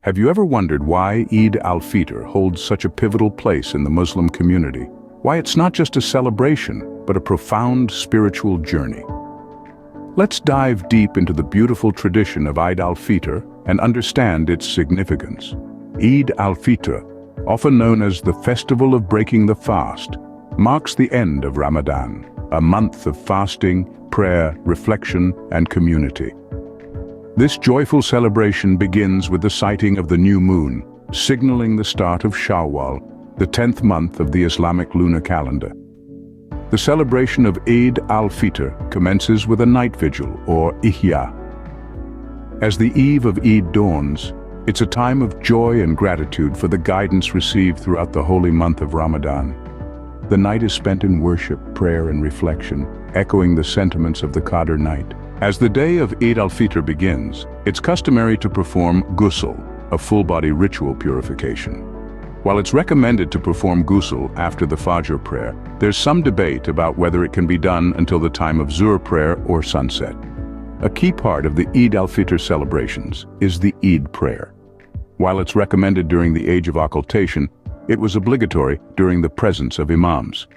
Have you ever wondered why Eid al-Fitr holds such a pivotal place in the Muslim community? Why it's not just a celebration, but a profound spiritual journey? Let's dive deep into the beautiful tradition of Eid al-Fitr and understand its significance. Eid al-Fitr, often known as the Festival of Breaking the Fast, marks the end of Ramadan, a month of fasting, prayer, reflection, and community. This joyful celebration begins with the sighting of the new moon, signaling the start of Shawwal, the 10th month of the Islamic lunar calendar. The celebration of Eid al-Fitr commences with a night vigil, or ihya. As the eve of Eid dawns, it's a time of joy and gratitude for the guidance received throughout the holy month of Ramadan. The night is spent in worship, prayer, and reflection, echoing the sentiments of the Qadr night. As the day of Eid al-Fitr begins, it's customary to perform ghusl, a full-body ritual purification. While it's recommended to perform ghusl after the Fajr prayer, there's some debate about whether it can be done until the time of Zuhr prayer or sunset. A key part of the Eid al-Fitr celebrations is the Eid prayer. While it's recommended during the age of occultation, it was obligatory during the presence of imams.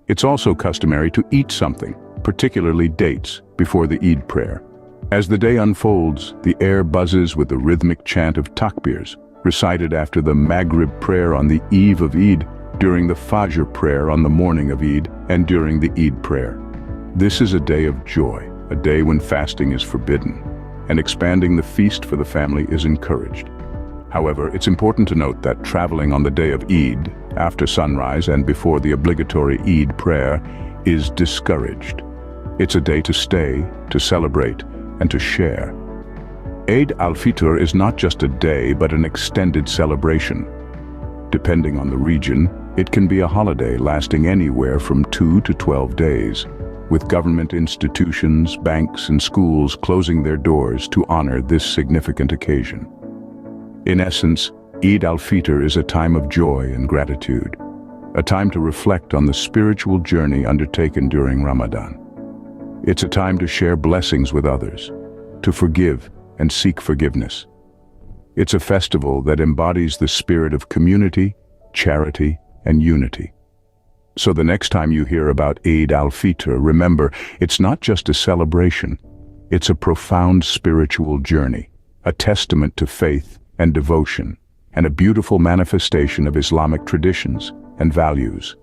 It's also customary to eat something, particularly dates, before the Eid prayer. As the day unfolds, the air buzzes with the rhythmic chant of takbirs, recited after the Maghrib prayer on the eve of Eid, during the Fajr prayer on the morning of Eid, and during the Eid prayer. This is a day of joy, a day when fasting is forbidden, and expanding the feast for the family is encouraged. However, it's important to note that traveling on the day of Eid, after sunrise and before the obligatory Eid prayer, is discouraged. It's a day to stay, to celebrate, and to share. Eid al-Fitr is not just a day, but an extended celebration. Depending on the region, it can be a holiday lasting anywhere from 2 to 12 days, with government institutions, banks, and schools closing their doors to honor this significant occasion. In essence, Eid al-Fitr is a time of joy and gratitude, a time to reflect on the spiritual journey undertaken during Ramadan. It's a time to share blessings with others, to forgive and seek forgiveness. It's a festival that embodies the spirit of community, charity, and unity. So the next time you hear about Eid al-Fitr, remember, it's not just a celebration, it's a profound spiritual journey, a testament to faith and devotion, and a beautiful manifestation of Islamic traditions and values.